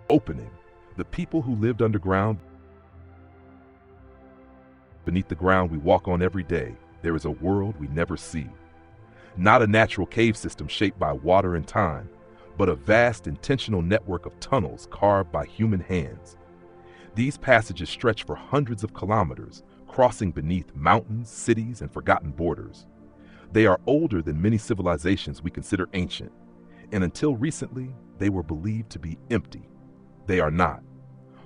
Opening. The people who lived underground, beneath the ground we walk on every day, there is a world we never see. Not a natural cave system shaped by water and time, but a vast intentional network of tunnels carved by human hands. These passages stretch for hundreds of kilometers, crossing beneath mountains, cities, and forgotten borders. They are older than many civilizations we consider ancient, and until recently, they were believed to be empty. They are not.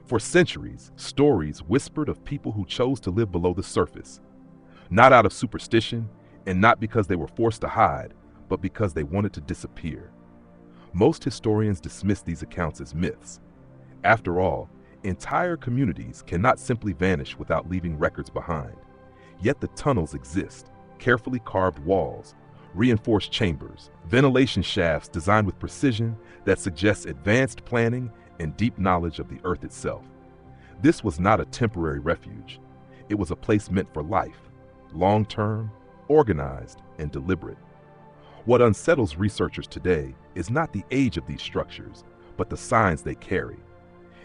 For centuries, stories whispered of people who chose to live below the surface, not out of superstition, and not because they were forced to hide, but because they wanted to disappear. Most historians dismiss these accounts as myths. After all, entire communities cannot simply vanish without leaving records behind. Yet the tunnels exist, carefully carved walls, reinforced chambers, ventilation shafts designed with precision that suggests advanced planning and deep knowledge of the earth itself. This was not a temporary refuge. It was a place meant for life, long-term, organized, and deliberate. What unsettles researchers today is not the age of these structures, but the signs they carry.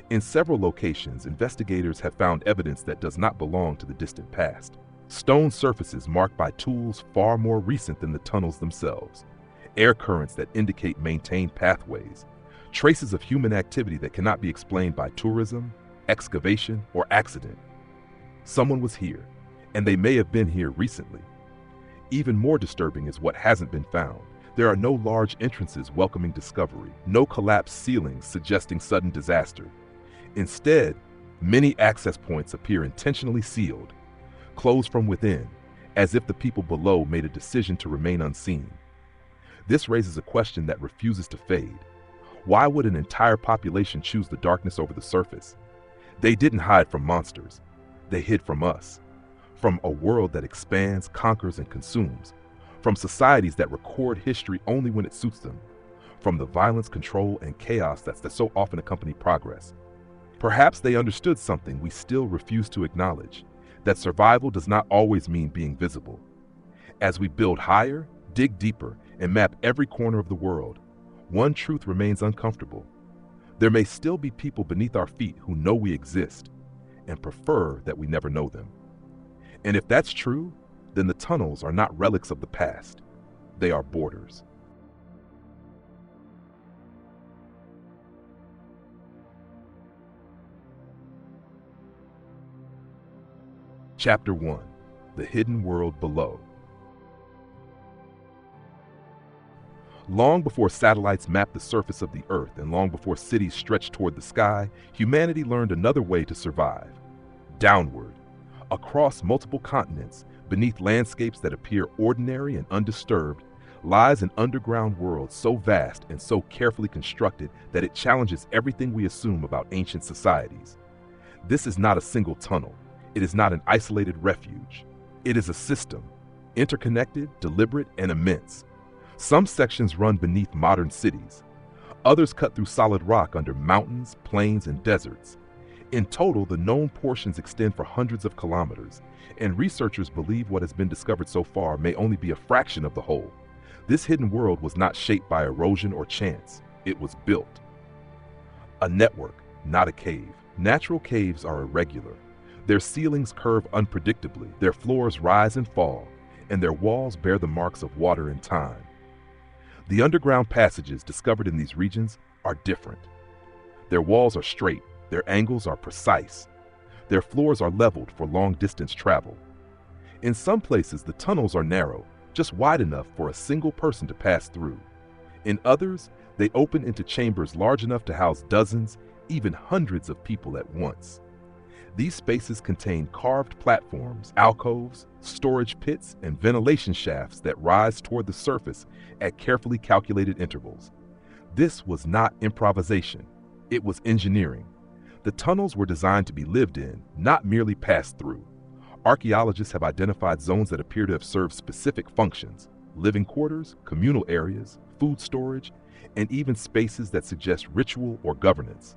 In several locations, investigators have found evidence that does not belong to the distant past. Stone surfaces marked by tools far more recent than the tunnels themselves, air currents that indicate maintained pathways, traces of human activity that cannot be explained by tourism, excavation, or accident. Someone was here, and they may have been here recently. Even more disturbing is what hasn't been found. There are no large entrances welcoming discovery, no collapsed ceilings suggesting sudden disaster. Instead, many access points appear intentionally sealed, closed from within, as if the people below made a decision to remain unseen. This raises a question that refuses to fade. Why would an entire population choose the darkness over the surface? They didn't hide from monsters. They hid from us. From a world that expands, conquers, and consumes. From societies that record history only when it suits them. From the violence, control, and chaos that so often accompany progress. Perhaps they understood something we still refuse to acknowledge, that survival does not always mean being visible. As we build higher, dig deeper, and map every corner of the world, one truth remains uncomfortable. There may still be people beneath our feet who know we exist and prefer that we never know them. And if that's true, then the tunnels are not relics of the past. They are borders. Chapter 1. The Hidden World Below. Long before satellites mapped the surface of the Earth and long before cities stretched toward the sky, humanity learned another way to survive. Downward. Across multiple continents, beneath landscapes that appear ordinary and undisturbed, lies an underground world so vast and so carefully constructed that it challenges everything we assume about ancient societies. This is not a single tunnel. It is not an isolated refuge. It is a system, interconnected, deliberate, and immense. Some sections run beneath modern cities. Others cut through solid rock under mountains, plains, and deserts. In total, the known portions extend for hundreds of kilometers, and researchers believe what has been discovered so far may only be a fraction of the whole. This hidden world was not shaped by erosion or chance. It was built. A network, not a cave. Natural caves are irregular. Their ceilings curve unpredictably, their floors rise and fall, and their walls bear the marks of water and time. The underground passages discovered in these regions are different. Their walls are straight, their angles are precise. Their floors are leveled for long-distance travel. In some places, the tunnels are narrow, just wide enough for a single person to pass through. In others, they open into chambers large enough to house dozens, even hundreds of people at once. These spaces contain carved platforms, alcoves, storage pits, and ventilation shafts that rise toward the surface at carefully calculated intervals. This was not improvisation. It was engineering. The tunnels were designed to be lived in, not merely passed through. Archaeologists have identified zones that appear to have served specific functions: living quarters, communal areas, food storage, and even spaces that suggest ritual or governance.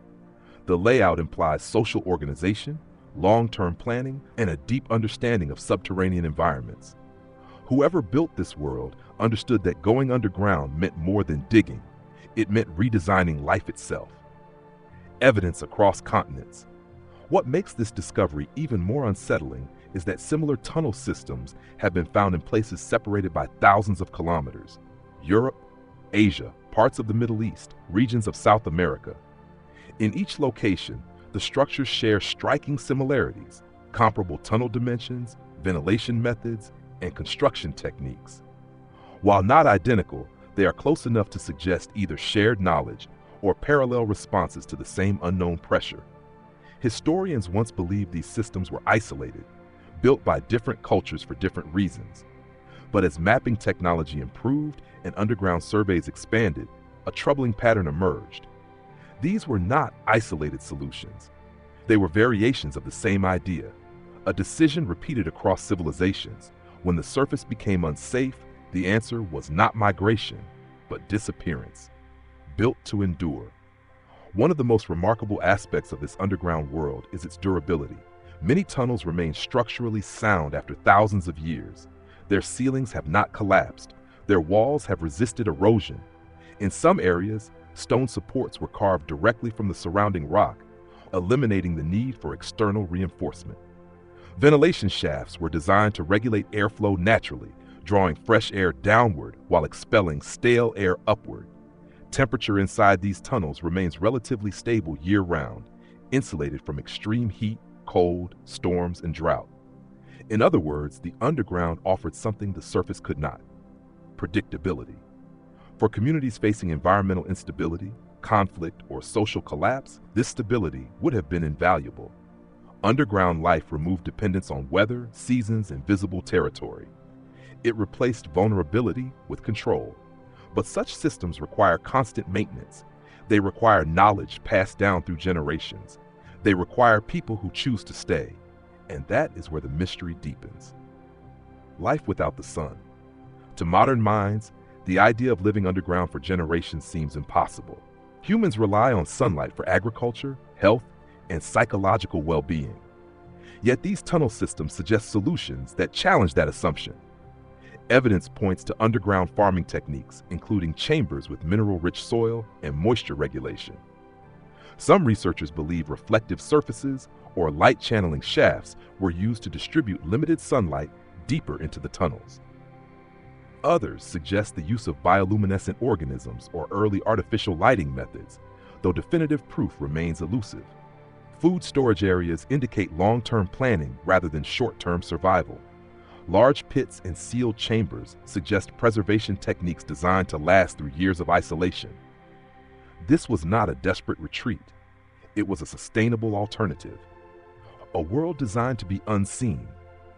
The layout implies social organization, long-term planning, and a deep understanding of subterranean environments. Whoever built this world understood that going underground meant more than digging. It meant redesigning life itself. evidence across continents. What makes this discovery even more unsettling is that similar tunnel systems have been found in places separated by thousands of kilometers: Europe, Asia, parts of the Middle East, regions of South America. In each location, the structures share striking similarities: comparable tunnel dimensions, ventilation methods, and construction techniques. While not identical, they are close enough to suggest either shared knowledge or parallel responses to the same unknown pressure. Historians once believed these systems were isolated, built by different cultures for different reasons. But as mapping technology improved and underground surveys expanded, a troubling pattern emerged. These were not isolated solutions. They were variations of the same idea, a decision repeated across civilizations. When the surface became unsafe, the answer was not migration, but disappearance, built to endure. One of the most remarkable aspects of this underground world is its durability. Many tunnels remain structurally sound after thousands of years. Their ceilings have not collapsed. Their walls have resisted erosion. In some areas, stone supports were carved directly from the surrounding rock, eliminating the need for external reinforcement. Ventilation shafts were designed to regulate airflow naturally, drawing fresh air downward while expelling stale air upward. Temperature inside these tunnels remains relatively stable year-round, insulated from extreme heat, cold, storms, and drought. In other words, the underground offered something the surface could not: predictability. For communities facing environmental instability, conflict, or social collapse, this stability would have been invaluable. Underground life removed dependence on weather, seasons, and visible territory. It replaced vulnerability with control. But such systems require constant maintenance. They require knowledge passed down through generations. They require people who choose to stay. And that is where the mystery deepens. Life without the sun. To modern minds, the idea of living underground for generations seems impossible. Humans rely on sunlight for agriculture, health, and psychological well-being. Yet these tunnel systems suggest solutions that challenge that assumption. Evidence points to underground farming techniques, including chambers with mineral-rich soil and moisture regulation. Some researchers believe reflective surfaces or light-channeling shafts were used to distribute limited sunlight deeper into the tunnels. Others suggest the use of bioluminescent organisms or early artificial lighting methods, though definitive proof remains elusive. Food storage areas indicate long-term planning rather than short-term survival. Large pits and sealed chambers suggest preservation techniques designed to last through years of isolation. This was not a desperate retreat. It was a sustainable alternative. A world designed to be unseen.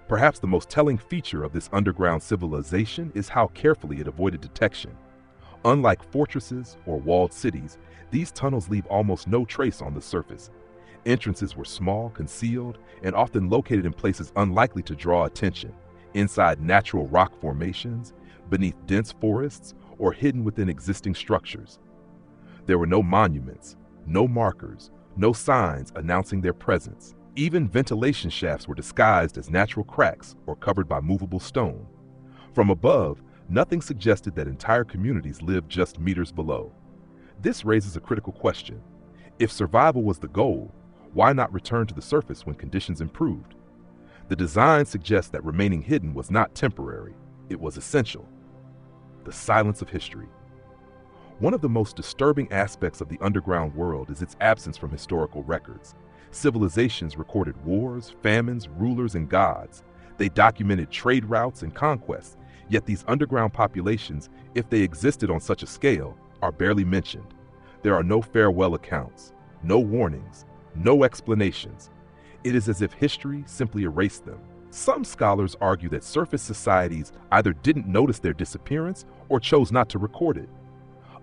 Perhaps the most telling feature of this underground civilization is how carefully it avoided detection. Unlike fortresses or walled cities, these tunnels leave almost no trace on the surface. Entrances were small, concealed, and often located in places unlikely to draw attention: inside natural rock formations, beneath dense forests, or hidden within existing structures. There were no monuments, no markers, no signs announcing their presence. Even ventilation shafts were disguised as natural cracks or covered by movable stone. From above, nothing suggested that entire communities lived just meters below. This raises a critical question. If survival was the goal, why not return to the surface when conditions improved? The design suggests that remaining hidden was not temporary, it was essential. The silence of history. One of the most disturbing aspects of the underground world is its absence from historical records. Civilizations recorded wars, famines, rulers, and gods. They documented trade routes and conquests, yet these underground populations, if they existed on such a scale, are barely mentioned. There are no farewell accounts, no warnings, no explanations. It is as if history simply erased them. Some scholars argue that surface societies either didn't notice their disappearance or chose not to record it.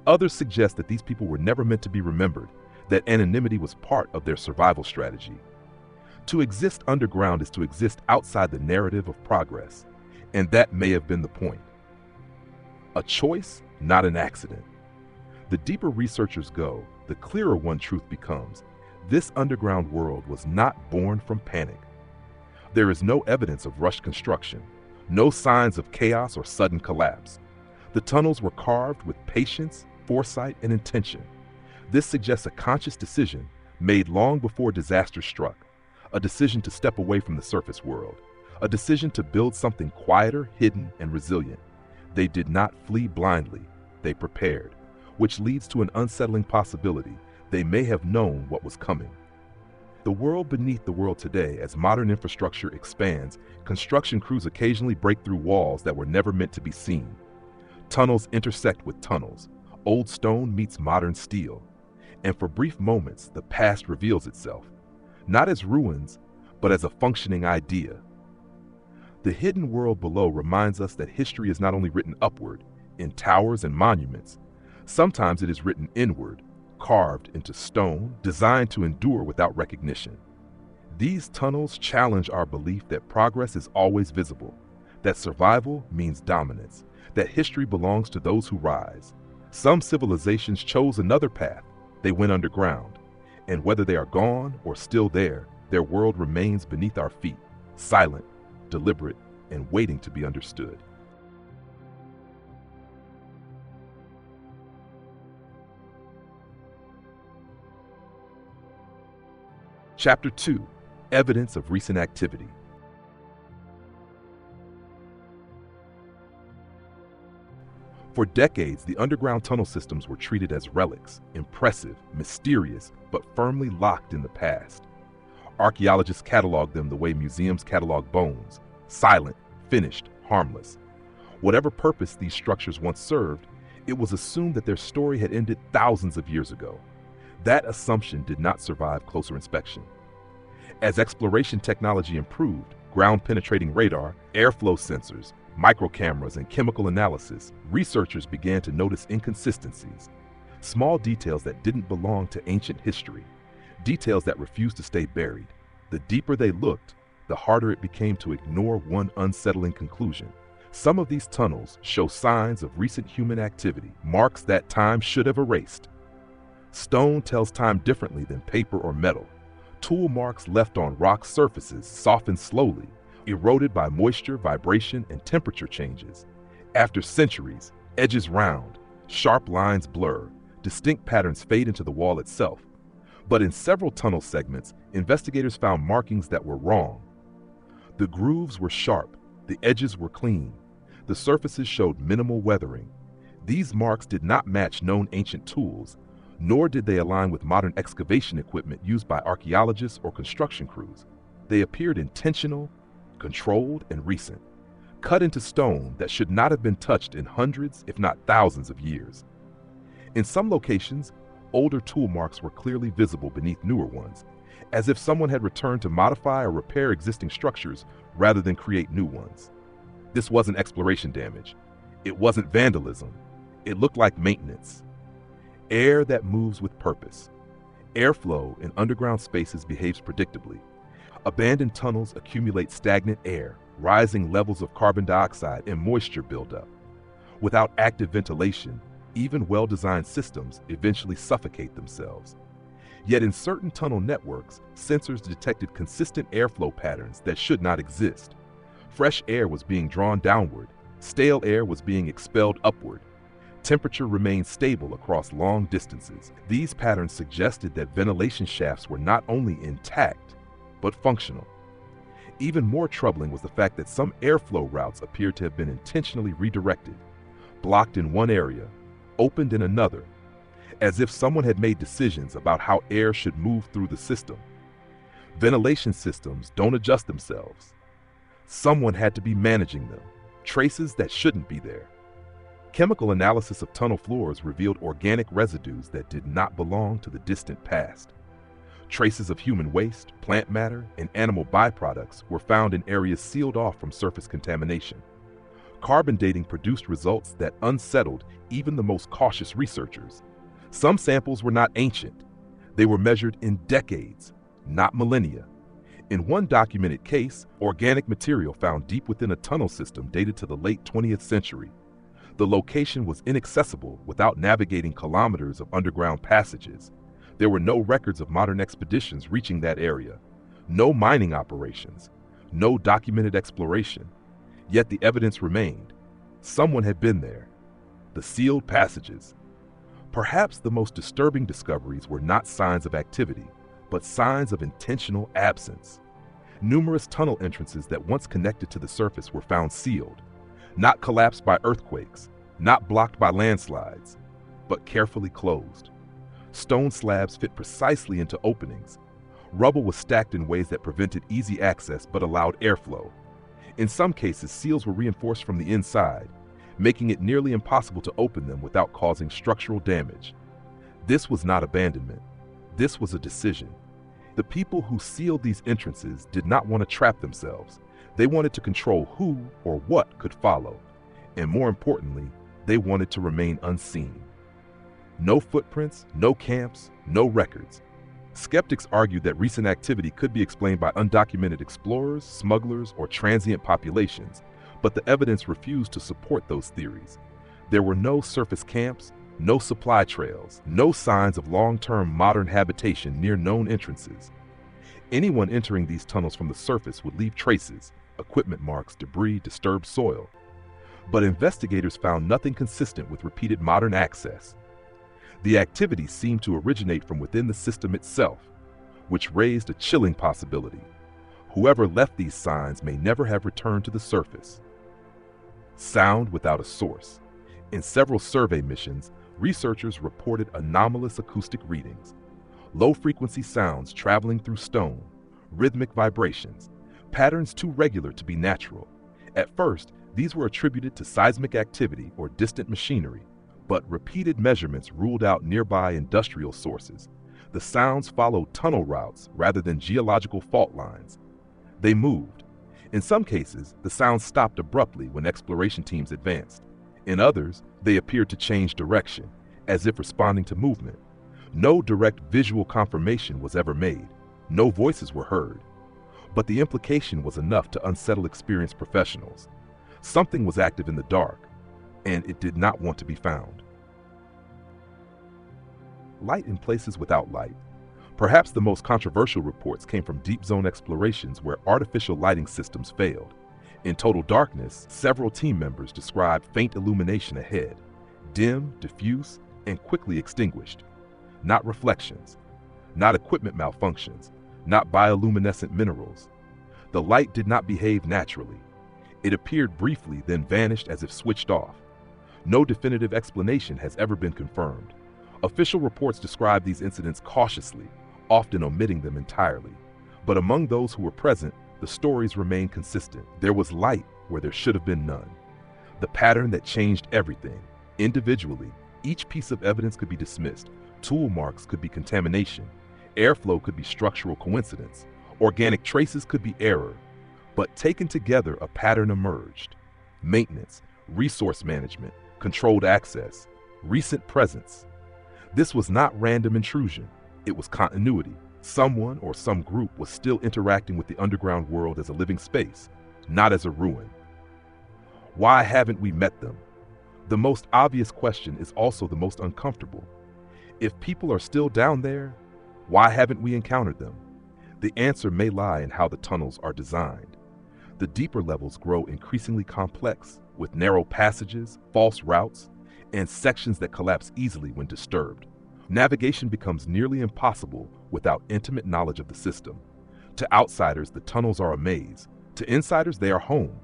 Others suggest that these people were never meant to be remembered, that anonymity was part of their survival strategy. To exist underground is to exist outside the narrative of progress, and that may have been the point. A choice, not an accident. The deeper researchers go, the clearer one truth becomes. This underground world was not born from panic. There is no evidence of rushed construction, no signs of chaos or sudden collapse. The tunnels were carved with patience, foresight, and intention. This suggests a conscious decision, made long before disaster struck, a decision to step away from the surface world, a decision to build something quieter, hidden, and resilient. They did not flee blindly, they prepared, which leads to an unsettling possibility. They may have known what was coming. The world beneath the world today, as modern infrastructure expands, construction crews occasionally break through walls that were never meant to be seen. Tunnels intersect with tunnels. Old stone meets modern steel. And for brief moments, the past reveals itself, not as ruins, but as a functioning idea. The hidden world below reminds us that history is not only written upward, in towers and monuments. Sometimes it is written inward, carved into stone, designed to endure without recognition. These tunnels challenge our belief that progress is always visible, that survival means dominance, that history belongs to those who rise. Some civilizations chose another path. They went underground, and whether they are gone or still there, their world remains beneath our feet, silent, deliberate, and waiting to be understood. Chapter 2: Evidence of Recent Activity. For decades, the underground tunnel systems were treated as relics, impressive, mysterious, but firmly locked in the past. Archaeologists cataloged them the way museums catalog bones: silent, finished, harmless. Whatever purpose these structures once served, it was assumed that their story had ended thousands of years ago. That assumption did not survive closer inspection. As exploration technology improved, ground-penetrating radar, airflow sensors, microcameras, and chemical analysis, researchers began to notice inconsistencies, small details that didn't belong to ancient history, details that refused to stay buried. The deeper they looked, the harder it became to ignore one unsettling conclusion. Some of these tunnels show signs of recent human activity, marks that time should have erased. Stone tells time differently than paper or metal. Tool marks left on rock surfaces soften slowly, eroded by moisture, vibration, and temperature changes. After centuries, edges round, sharp lines blur, distinct patterns fade into the wall itself. But in several tunnel segments, investigators found markings that were wrong. The grooves were sharp, the edges were clean, the surfaces showed minimal weathering. These marks did not match known ancient tools, nor did they align with modern excavation equipment used by archaeologists or construction crews. They appeared intentional, controlled, and recent, cut into stone that should not have been touched in hundreds, if not thousands of years. In some locations, older tool marks were clearly visible beneath newer ones, as if someone had returned to modify or repair existing structures rather than create new ones. This wasn't exploration damage. It wasn't vandalism. It looked like maintenance. Air that moves with purpose. Airflow in underground spaces behaves predictably. Abandoned tunnels accumulate stagnant air, rising levels of carbon dioxide and moisture buildup. Without active ventilation, even well-designed systems eventually suffocate themselves. Yet in certain tunnel networks, sensors detected consistent airflow patterns that should not exist. Fresh air was being drawn downward, stale air was being expelled upward. Temperature remained stable across long distances. These patterns suggested that ventilation shafts were not only intact, but functional. Even more troubling was the fact that some airflow routes appeared to have been intentionally redirected, blocked in one area, opened in another, as if someone had made decisions about how air should move through the system. Ventilation systems don't adjust themselves. Someone had to be managing them, traces that shouldn't be there. Chemical analysis of tunnel floors revealed organic residues that did not belong to the distant past. Traces of human waste, plant matter, and animal byproducts were found in areas sealed off from surface contamination. Carbon dating produced results that unsettled even the most cautious researchers. Some samples were not ancient. They were measured in decades, not millennia. In one documented case, organic material found deep within a tunnel system dated to the late 20th century. The location was inaccessible without navigating kilometers of underground passages. There were no records of modern expeditions reaching that area, no mining operations, no documented exploration. Yet the evidence remained. Someone had been there. The sealed passages. Perhaps the most disturbing discoveries were not signs of activity, but signs of intentional absence. Numerous tunnel entrances that once connected to the surface were found sealed, not collapsed by earthquakes, not blocked by landslides, but carefully closed. Stone slabs fit precisely into openings. Rubble was stacked in ways that prevented easy access but allowed airflow. In some cases, seals were reinforced from the inside, making it nearly impossible to open them without causing structural damage. This was not abandonment. This was a decision. The people who sealed these entrances did not want to trap themselves. They wanted to control who or what could follow. And more importantly, they wanted to remain unseen. No footprints, no camps, no records. Skeptics argued that recent activity could be explained by undocumented explorers, smugglers, or transient populations, but the evidence refused to support those theories. There were no surface camps, no supply trails, no signs of long-term modern habitation near known entrances. Anyone entering these tunnels from the surface would leave traces, equipment marks, debris, disturbed soil. But investigators found nothing consistent with repeated modern access. The activity seemed to originate from within the system itself, which raised a chilling possibility. Whoever left these signs may never have returned to the surface. Sound without a source. In several survey missions, researchers reported anomalous acoustic readings, low-frequency sounds traveling through stone, rhythmic vibrations, patterns too regular to be natural. At first, these were attributed to seismic activity or distant machinery, but repeated measurements ruled out nearby industrial sources. The sounds followed tunnel routes rather than geological fault lines. They moved. In some cases, the sounds stopped abruptly when exploration teams advanced. In others, they appeared to change direction, as if responding to movement. No direct visual confirmation was ever made. No voices were heard. But the implication was enough to unsettle experienced professionals. Something was active in the dark, and it did not want to be found. Light in places without light. Perhaps the most controversial reports came from deep zone explorations where artificial lighting systems failed. In total darkness, several team members described faint illumination ahead, dim, diffuse, and quickly extinguished. Not reflections, not equipment malfunctions, not bioluminescent minerals. The light did not behave naturally. It appeared briefly, then vanished as if switched off. No definitive explanation has ever been confirmed. Official reports describe these incidents cautiously, often omitting them entirely. But among those who were present, the stories remain consistent. There was light where there should have been none. The pattern that changed everything. Individually, each piece of evidence could be dismissed. Tool marks could be contamination. Airflow could be structural coincidence. Organic traces could be error. But taken together, a pattern emerged. Maintenance, resource management, controlled access, recent presence. This was not random intrusion. It was continuity. Someone or some group was still interacting with the underground world as a living space, not as a ruin. Why haven't we met them? The most obvious question is also the most uncomfortable. If people are still down there, why haven't we encountered them? The answer may lie in how the tunnels are designed. The deeper levels grow increasingly complex, with narrow passages, false routes, and sections that collapse easily when disturbed. Navigation becomes nearly impossible without intimate knowledge of the system. To outsiders, the tunnels are a maze. To insiders, they are home.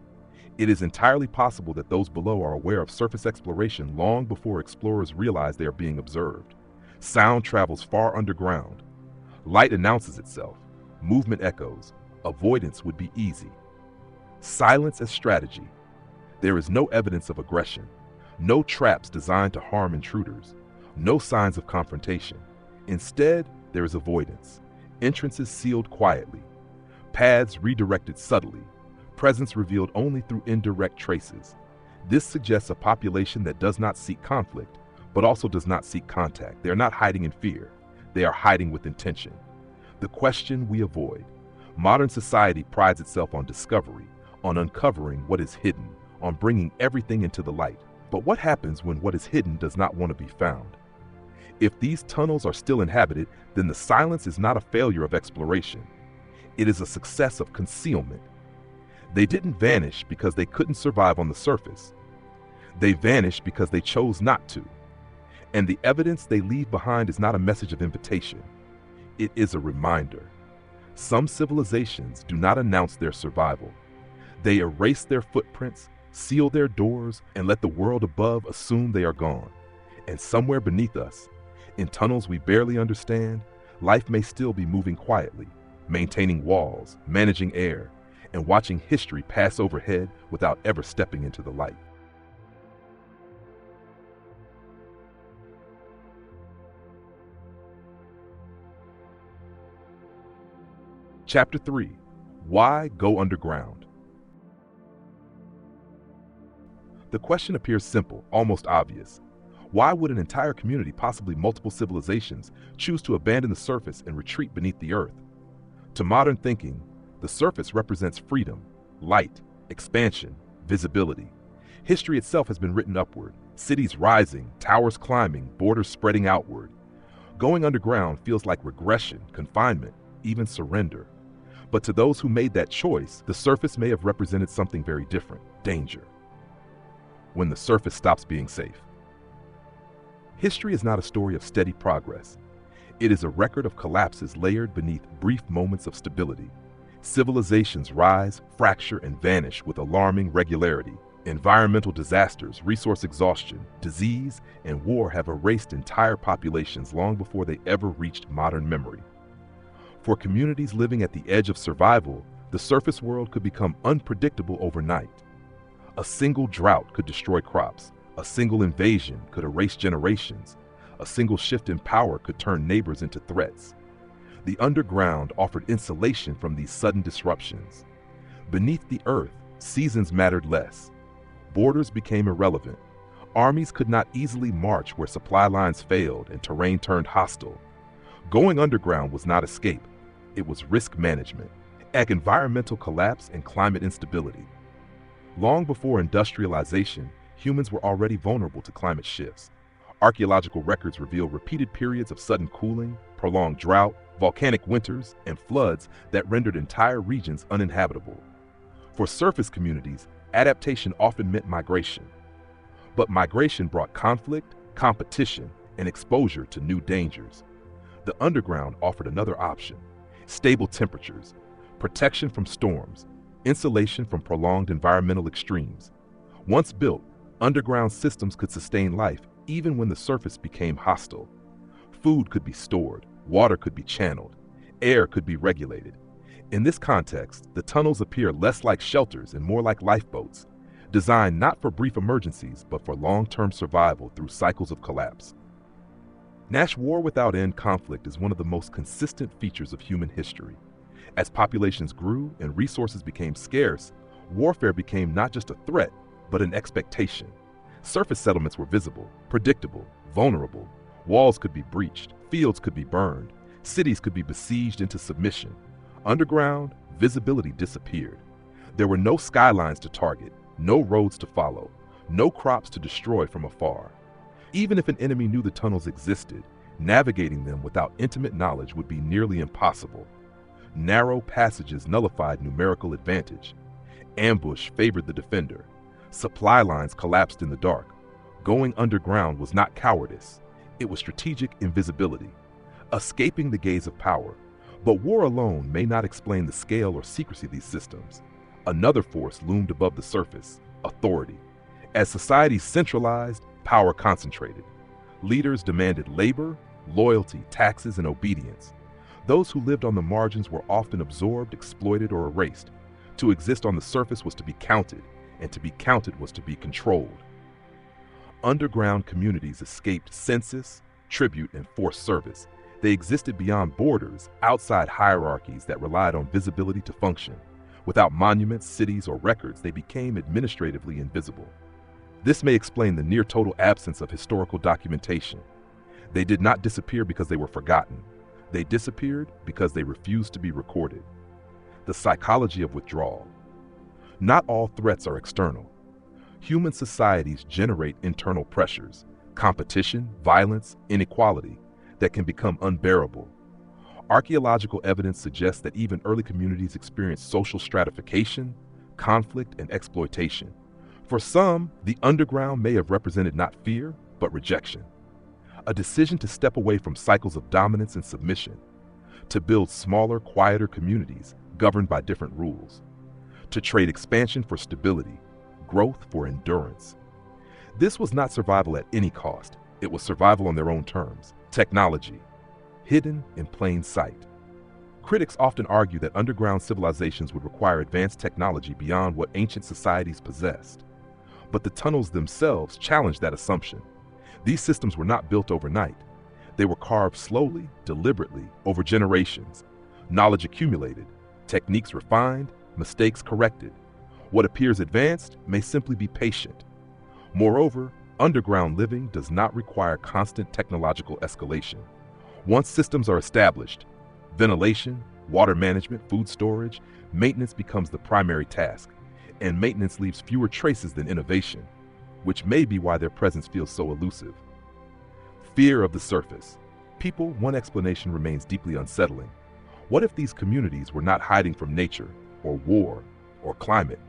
It is entirely possible that those below are aware of surface exploration long before explorers realize they are being observed. Sound travels far underground. Light announces itself. Movement echoes. Avoidance would be easy. Silence as strategy. There is no evidence of aggression. No traps designed to harm intruders. No signs of confrontation. Instead, there is avoidance. Entrances sealed quietly. Paths redirected subtly. Presence revealed only through indirect traces. This suggests a population that does not seek conflict, but also does not seek contact. They are not hiding in fear. They are hiding with intention. The question we avoid. Modern society prides itself on discovery, on uncovering what is hidden, on bringing everything into the light. But what happens when what is hidden does not want to be found? If these tunnels are still inhabited, then the silence is not a failure of exploration. It is a success of concealment. They didn't vanish because they couldn't survive on the surface. They vanished because they chose not to. And the evidence they leave behind is not a message of invitation. It is a reminder. Some civilizations do not announce their survival. They erase their footprints, seal their doors, and let the world above assume they are gone. And somewhere beneath us, in tunnels we barely understand, life may still be moving quietly, maintaining walls, managing air, and watching history pass overhead without ever stepping into the light. Chapter 3. Why go underground? The question appears simple, almost obvious. Why would an entire community, possibly multiple civilizations, choose to abandon the surface and retreat beneath the earth? To modern thinking, the surface represents freedom, light, expansion, visibility. History itself has been written upward, cities rising, towers climbing, borders spreading outward. Going underground feels like regression, confinement, even surrender. But to those who made that choice, the surface may have represented something very different: danger. When the surface stops being safe. History is not a story of steady progress. It is a record of collapses layered beneath brief moments of stability. Civilizations rise, fracture, and vanish with alarming regularity. Environmental disasters, resource exhaustion, disease, and war have erased entire populations long before they ever reached modern memory. For communities living at the edge of survival, the surface world could become unpredictable overnight. A single drought could destroy crops. A single invasion could erase generations. A single shift in power could turn neighbors into threats. The underground offered insulation from these sudden disruptions. Beneath the earth, seasons mattered less. Borders became irrelevant. Armies could not easily march where supply lines failed and terrain turned hostile. Going underground was not escape. It was risk management, environmental collapse, and climate instability. Long before industrialization, humans were already vulnerable to climate shifts. Archaeological records reveal repeated periods of sudden cooling, prolonged drought, volcanic winters, and floods that rendered entire regions uninhabitable. For surface communities, adaptation often meant migration. But migration brought conflict, competition, and exposure to new dangers. The underground offered another option: stable temperatures, protection from storms, insulation from prolonged environmental extremes. Once built, underground systems could sustain life even when the surface became hostile. Food could be stored, water could be channeled, air could be regulated. In this context, the tunnels appear less like shelters and more like lifeboats, designed not for brief emergencies but for long-term survival through cycles of collapse. War without end conflict is one of the most consistent features of human history. As populations grew and resources became scarce, warfare became not just a threat, but an expectation. Surface settlements were visible, predictable, vulnerable. Walls could be breached, fields could be burned, cities could be besieged into submission. Underground, visibility disappeared. There were no skylines to target, no roads to follow, no crops to destroy from afar. Even if an enemy knew the tunnels existed, navigating them without intimate knowledge would be nearly impossible. Narrow passages nullified numerical advantage. Ambush favored the defender. Supply lines collapsed in the dark. Going underground was not cowardice. It was strategic invisibility, escaping the gaze of power. But war alone may not explain the scale or secrecy of these systems. Another force loomed above the surface: authority. As societies centralized, power concentrated. Leaders demanded labor, loyalty, taxes, and obedience. Those who lived on the margins were often absorbed, exploited, or erased. To exist on the surface was to be counted, and to be counted was to be controlled. Underground communities escaped census, tribute, and forced service. They existed beyond borders, outside hierarchies that relied on visibility to function. Without monuments, cities, or records, they became administratively invisible. This may explain the near-total absence of historical documentation. They did not disappear because they were forgotten. They disappeared because they refused to be recorded. The psychology of withdrawal. Not all threats are external. Human societies generate internal pressures, competition, violence, inequality, that can become unbearable. Archaeological evidence suggests that even early communities experienced social stratification, conflict, and exploitation. For some, the underground may have represented not fear, but rejection. A decision to step away from cycles of dominance and submission. to build smaller, quieter communities governed by different rules, to trade expansion for stability, growth for endurance. This was not survival at any cost. It was survival on their own terms. Technology, hidden in plain sight. Critics often argue that underground civilizations would require advanced technology beyond what ancient societies possessed. But the tunnels themselves challenge that assumption. These systems were not built overnight. They were carved slowly, deliberately, over generations. Knowledge accumulated, techniques refined, mistakes corrected. What appears advanced may simply be patient. Moreover, underground living does not require constant technological escalation. Once systems are established, ventilation, water management, food storage, maintenance becomes the primary task, and maintenance leaves fewer traces than innovation, which may be why their presence feels so elusive. Fear of the surface. People, one explanation remains deeply unsettling. What if these communities were not hiding from nature, or war, or climate,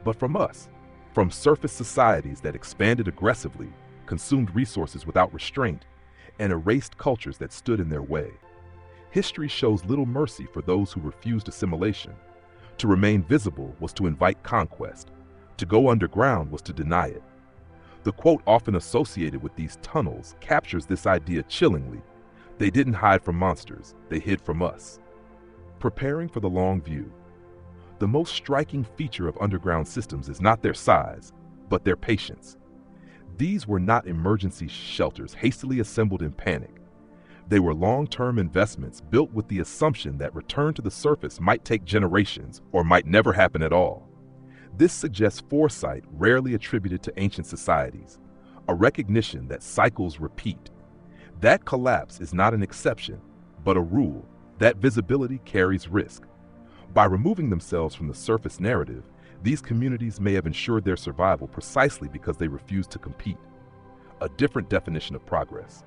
but from us? From surface societies that expanded aggressively, consumed resources without restraint, and erased cultures that stood in their way. History shows little mercy for those who refused assimilation. To remain visible was to invite conquest. To go underground was to deny it. The quote often associated with these tunnels captures this idea chillingly. They didn't hide from monsters, they hid from us. Preparing for the long view. The most striking feature of underground systems is not their size, but their patience. These were not emergency shelters hastily assembled in panic. They were long-term investments built with the assumption that return to the surface might take generations or might never happen at all. This suggests foresight rarely attributed to ancient societies, a recognition that cycles repeat. That collapse is not an exception, but a rule. That visibility carries risk. By removing themselves from the surface narrative, these communities may have ensured their survival precisely because they refused to compete. A different definition of progress.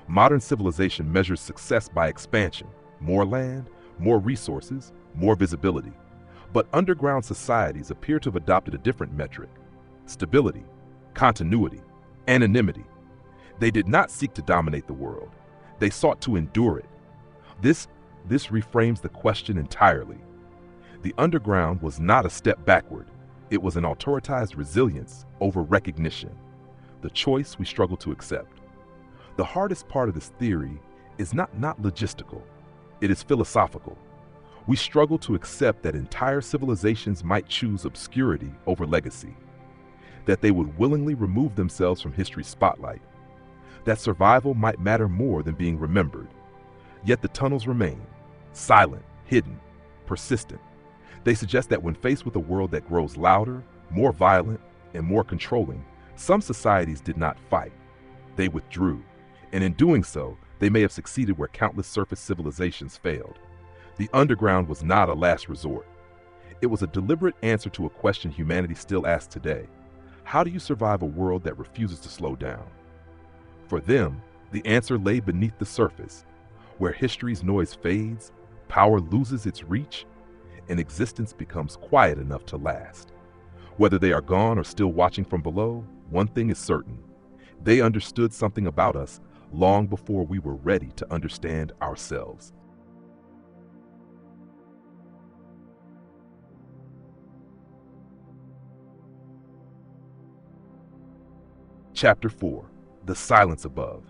Modern civilization measures success by expansion, more land, more resources, more visibility. But underground societies appear to have adopted a different metric: stability, continuity, anonymity. They did not seek to dominate the world. They sought to endure it. This reframes the question entirely. The underground was not a step backward. It was an autoritized resilience over recognition, the choice we struggle to accept. The hardest part of this theory is not logistical, it is philosophical. We struggle to accept that entire civilizations might choose obscurity over legacy, that they would willingly remove themselves from history's spotlight, that survival might matter more than being remembered. Yet the tunnels remain, silent, hidden, persistent. They suggest that when faced with a world that grows louder, more violent, and more controlling, some societies did not fight. They withdrew, and in doing so, they may have succeeded where countless surface civilizations failed. The underground was not a last resort. It was a deliberate answer to a question humanity still asks today. How do you survive a world that refuses to slow down? For them, the answer lay beneath the surface, where history's noise fades, power loses its reach, and existence becomes quiet enough to last. Whether they are gone or still watching from below, one thing is certain. They understood something about us long before we were ready to understand ourselves. Chapter 4: The Silence Above.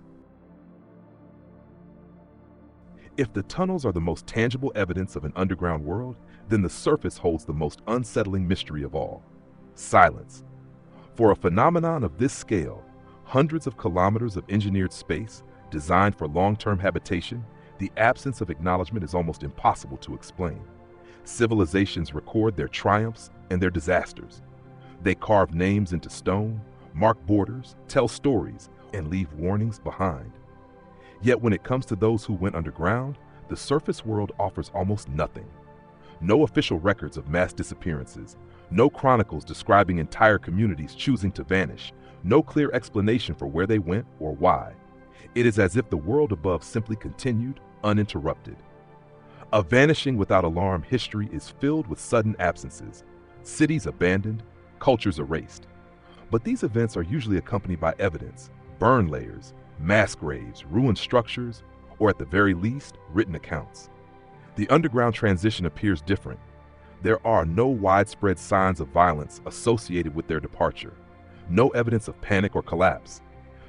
If the tunnels are the most tangible evidence of an underground world, then the surface holds the most unsettling mystery of all: silence. For a phenomenon of this scale, hundreds of kilometers of engineered space, designed for long-term habitation, the absence of acknowledgement is almost impossible to explain. Civilizations record their triumphs and their disasters. They carve names into stone, mark borders, tell stories, and leave warnings behind. Yet when it comes to those who went underground, the surface world offers almost nothing. No official records of mass disappearances, no chronicles describing entire communities choosing to vanish, no clear explanation for where they went or why. It is as if the world above simply continued, uninterrupted. A vanishing without alarm history is filled with sudden absences, cities abandoned, cultures erased. But these events are usually accompanied by evidence: burn layers, mass graves, ruined structures, or at the very least, written accounts. The underground transition appears different. There are no widespread signs of violence associated with their departure, no evidence of panic or collapse.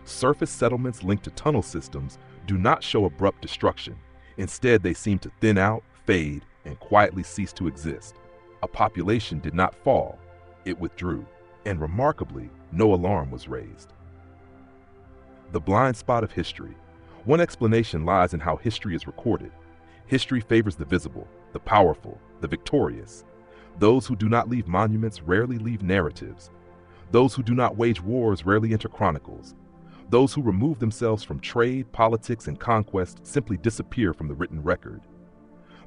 Surface settlements linked to tunnel systems do not show abrupt destruction. Instead, they seem to thin out, fade, and quietly cease to exist. A population did not fall, it withdrew, and remarkably, no alarm was raised. The blind spot of history. One explanation lies in how history is recorded. History favors the visible, the powerful, the victorious. Those who do not leave monuments rarely leave narratives. Those who do not wage wars rarely enter chronicles. Those who remove themselves from trade, politics, and conquest simply disappear from the written record.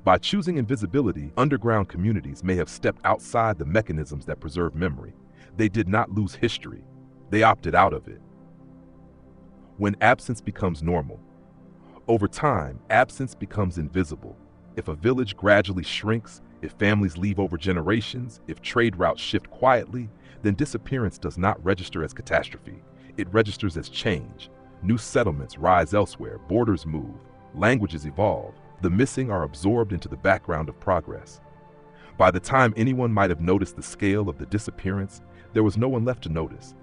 By choosing invisibility, underground communities may have stepped outside the mechanisms that preserve memory. They did not lose history. They opted out of it. When absence becomes normal. Over time, absence becomes invisible. If a village gradually shrinks, if families leave over generations, if trade routes shift quietly, then disappearance does not register as catastrophe. It registers as change. New settlements rise elsewhere, borders move, languages evolve. The missing are absorbed into the background of progress. By the time anyone might have noticed the scale of the disappearance, there was no one left to notice.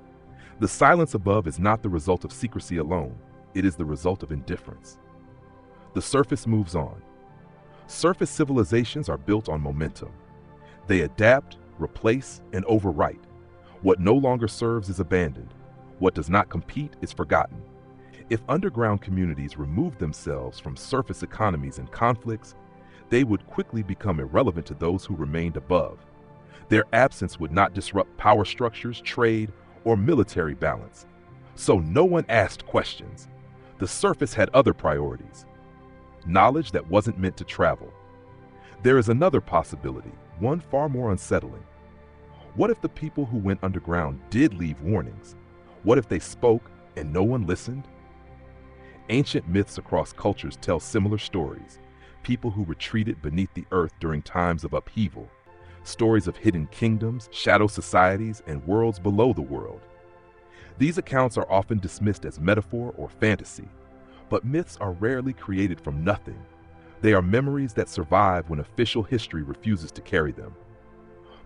The silence above is not the result of secrecy alone. It is the result of indifference. The surface moves on. Surface civilizations are built on momentum. They adapt, replace, and overwrite. What no longer serves is abandoned. What does not compete is forgotten. If underground communities removed themselves from surface economies and conflicts, they would quickly become irrelevant to those who remained above. Their absence would not disrupt power structures, trade, or military balance. So no one asked questions. The surface had other priorities. Knowledge that wasn't meant to travel. There is another possibility, one far more unsettling. What if the people who went underground did leave warnings? What if they spoke and no one listened? Ancient myths across cultures tell similar stories. People who retreated beneath the earth during times of upheaval. Stories of hidden kingdoms, shadow societies, and worlds below the world. These accounts are often dismissed as metaphor or fantasy, but myths are rarely created from nothing. They are memories that survive when official history refuses to carry them.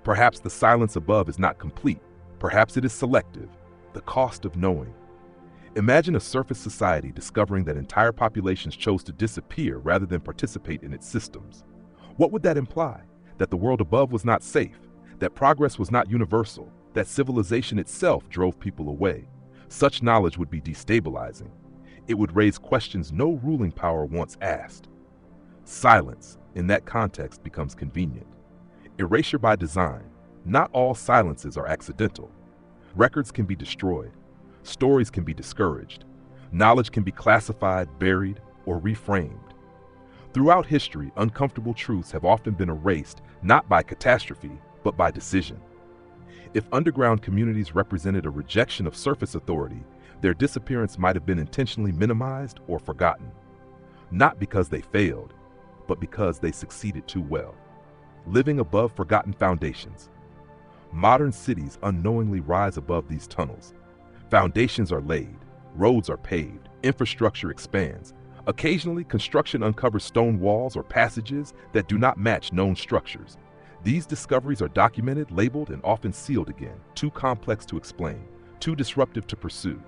Perhaps the silence above is not complete. Perhaps it is selective. The cost of knowing. Imagine a surface society discovering that entire populations chose to disappear rather than participate in its systems. What would that imply? That the world above was not safe, that progress was not universal, that civilization itself drove people away. Such knowledge would be destabilizing. It would raise questions no ruling power once asked. Silence, in that context, becomes convenient. Erasure by design. Not all silences are accidental. Records can be destroyed. Stories can be discouraged. Knowledge can be classified, buried, or reframed. Throughout history, uncomfortable truths have often been erased, not by catastrophe, but by decision. If underground communities represented a rejection of surface authority, their disappearance might have been intentionally minimized or forgotten. Not because they failed, but because they succeeded too well. Living above forgotten foundations. Modern cities unknowingly rise above these tunnels. Foundations are laid, roads are paved, infrastructure expands. Occasionally, construction uncovers stone walls or passages that do not match known structures. These discoveries are documented, labeled, and often sealed again, too complex to explain, too disruptive to pursue.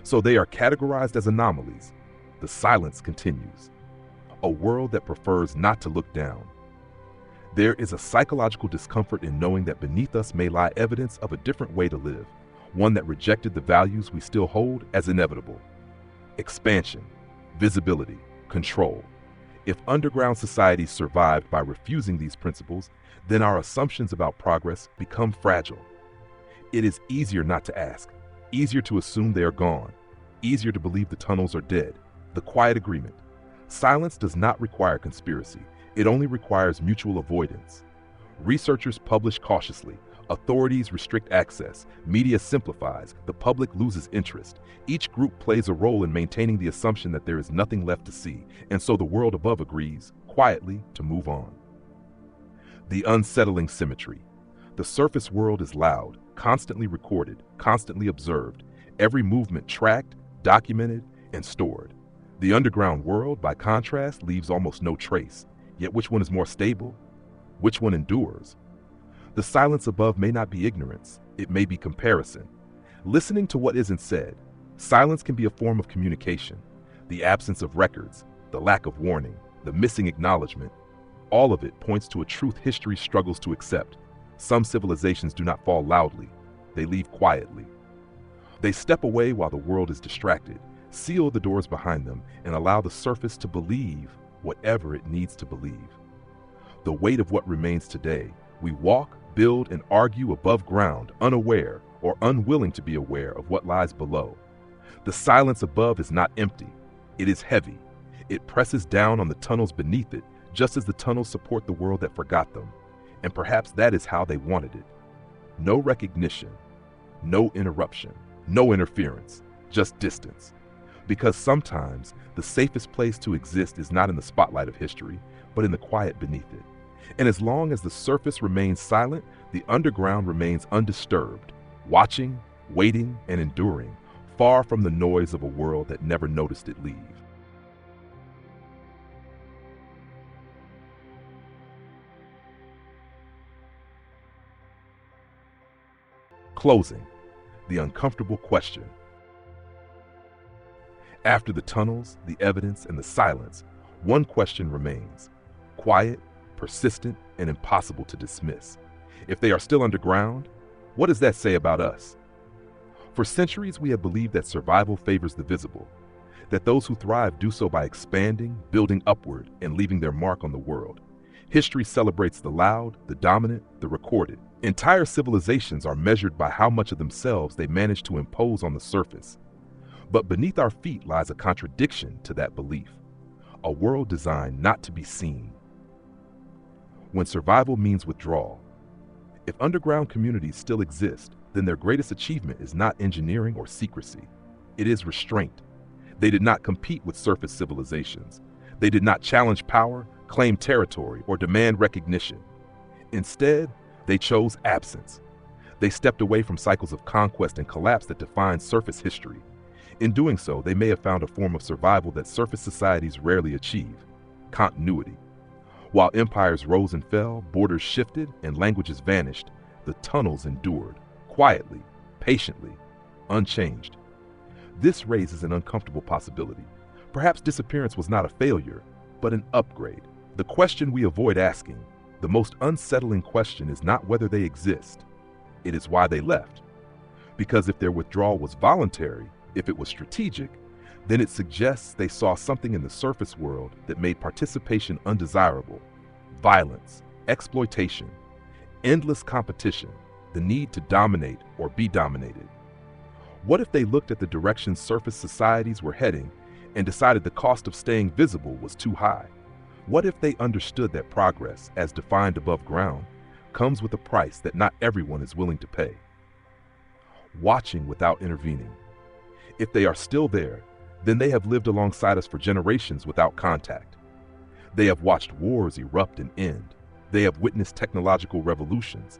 So they are categorized as anomalies. The silence continues. A world that prefers not to look down. There is a psychological discomfort in knowing that beneath us may lie evidence of a different way to live, one that rejected the values we still hold as inevitable. Expansion, visibility, control. If underground societies survived by refusing these principles, then our assumptions about progress become fragile. It is easier not to ask, easier to assume they are gone, easier to believe the tunnels are dead. The quiet agreement. Silence does not require conspiracy. It only requires mutual avoidance. Researchers publish cautiously. Authorities restrict access. Media simplifies. The public loses interest. Each group plays a role in maintaining the assumption that there is nothing left to see, and so the world above agrees, quietly, to move on. The unsettling symmetry. The surface world is loud, constantly recorded, constantly observed, every movement tracked, documented, and stored. The underground world, by contrast, leaves almost no trace. Yet which one is more stable? Which one endures? The silence above may not be ignorance, it may be comparison. Listening to what isn't said. Silence can be a form of communication. The absence of records, the lack of warning, the missing acknowledgement, all of it points to a truth history struggles to accept. Some civilizations do not fall loudly, they leave quietly. They step away while the world is distracted, seal the doors behind them, and allow the surface to believe whatever it needs to believe. The weight of what remains today, we walk, build, and argue above ground, unaware or unwilling to be aware of what lies below. The silence above is not empty, it is heavy. It presses down on the tunnels beneath it, just as the tunnels support the world that forgot them. And perhaps that is how they wanted it. No recognition, no interruption, no interference, just distance. Because sometimes the safest place to exist is not in the spotlight of history, but in the quiet beneath it. And as long as the surface remains silent, the underground remains undisturbed, watching, waiting, and enduring, far from the noise of a world that never noticed it leave. Closing, the uncomfortable question. After the tunnels, the evidence, and the silence, one question remains, quiet, persistent, and impossible to dismiss. If they are still underground, what does that say about us? For centuries, we have believed that survival favors the visible, that those who thrive do so by expanding, building upward, and leaving their mark on the world. History celebrates the loud, the dominant, the recorded. Entire civilizations are measured by how much of themselves they manage to impose on the surface. But beneath our feet lies a contradiction to that belief, a world designed not to be seen. When survival means withdrawal, if underground communities still exist, then their greatest achievement is not engineering or secrecy. It is restraint. They did not compete with surface civilizations. They did not challenge power, claim territory, or demand recognition. Instead, they chose absence. They stepped away from cycles of conquest and collapse that define surface history. In doing so, they may have found a form of survival that surface societies rarely achieve: continuity. While empires rose and fell, borders shifted, and languages vanished, the tunnels endured, quietly, patiently, unchanged. This raises an uncomfortable possibility. Perhaps disappearance was not a failure, but an upgrade. The question we avoid asking, the most unsettling question, is not whether they exist. It is why they left. Because if their withdrawal was voluntary, if it was strategic, then it suggests they saw something in the surface world that made participation undesirable: violence, exploitation, endless competition, the need to dominate or be dominated. What if they looked at the direction surface societies were heading and decided the cost of staying visible was too high? What if they understood that progress, as defined above ground, comes with a price that not everyone is willing to pay? Watching without intervening. If they are still there, then they have lived alongside us for generations without contact. They have watched wars erupt and end. They have witnessed technological revolutions.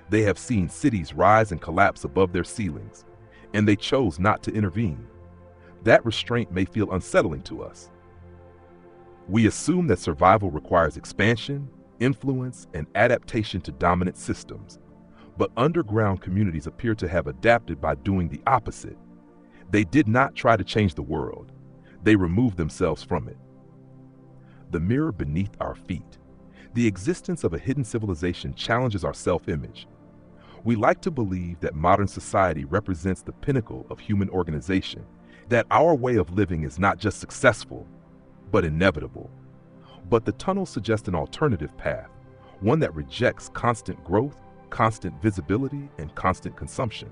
They have seen cities rise and collapse above their ceilings, and they chose not to intervene. That restraint may feel unsettling to us. We assume that survival requires expansion, influence, and adaptation to dominant systems. But underground communities appear to have adapted by doing the opposite. They did not try to change the world. They removed themselves from it. The mirror beneath our feet. The existence of a hidden civilization challenges our self-image. We like to believe that modern society represents the pinnacle of human organization, that our way of living is not just successful, but inevitable. But the tunnels suggest an alternative path, one that rejects constant growth, constant visibility, and constant consumption.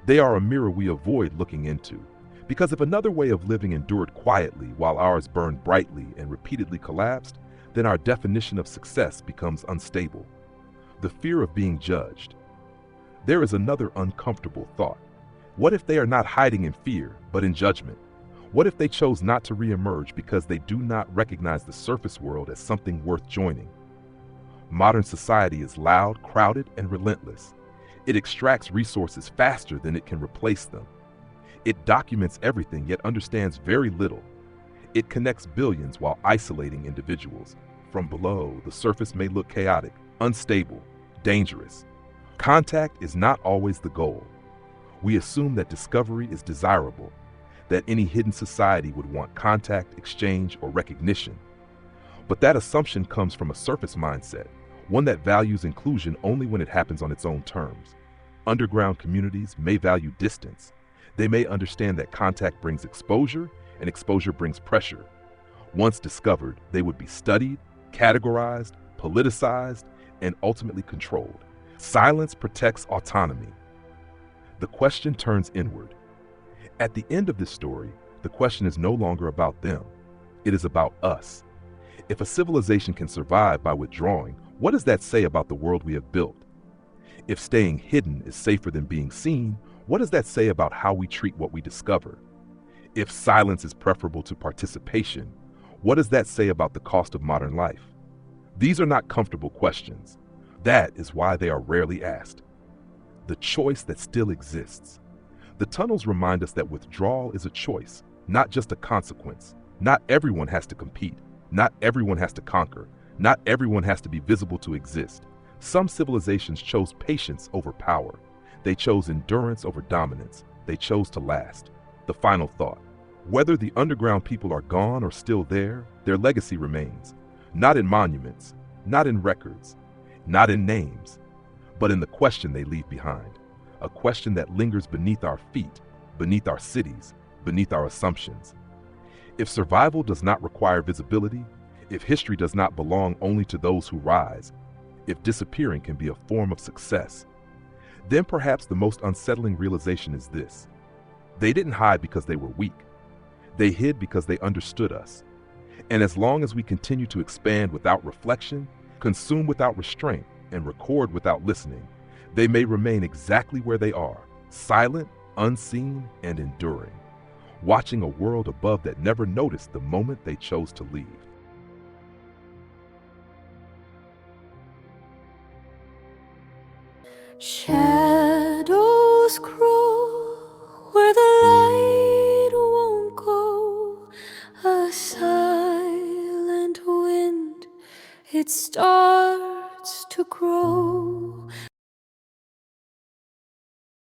They are a mirror we avoid looking into, because if another way of living endured quietly while ours burned brightly and repeatedly collapsed, then our definition of success becomes unstable. The fear of being judged. There is another uncomfortable thought. What if they are not hiding in fear, but in judgment? What if they chose not to reemerge because they do not recognize the surface world as something worth joining? Modern society is loud, crowded, and relentless. It extracts resources faster than it can replace them. It documents everything, yet understands very little. It connects billions while isolating individuals. From below, the surface may look chaotic, unstable, dangerous. Contact is not always the goal. We assume that discovery is desirable, that any hidden society would want contact, exchange, or recognition. But that assumption comes from a surface mindset, one that values inclusion only when it happens on its own terms. Underground communities may value distance. They may understand that contact brings exposure, and exposure brings pressure. Once discovered, they would be studied, categorized, politicized, and ultimately controlled. Silence protects autonomy. The question turns inward. At the end of this story, the question is no longer about them. It is about us. If a civilization can survive by withdrawing, what does that say about the world we have built? If staying hidden is safer than being seen, what does that say about how we treat what we discover? If silence is preferable to participation, what does that say about the cost of modern life? These are not comfortable questions. That is why they are rarely asked. The choice that still exists. The tunnels remind us that withdrawal is a choice, not just a consequence. Not everyone has to compete. Not everyone has to conquer. Not everyone has to be visible to exist. Some civilizations chose patience over power. They chose endurance over dominance. They chose to last. The final thought. Whether the underground people are gone or still there, their legacy remains. Not in monuments, not in records, not in names, but in the question they leave behind. A question that lingers beneath our feet, beneath our cities, beneath our assumptions. If survival does not require visibility, if history does not belong only to those who rise, if disappearing can be a form of success, then perhaps the most unsettling realization is this. They didn't hide because they were weak. They hid because they understood us. And as long as we continue to expand without reflection, consume without restraint, and record without listening, they may remain exactly where they are, silent, unseen, and enduring, watching a world above that never noticed the moment they chose to leave. Shadows crawl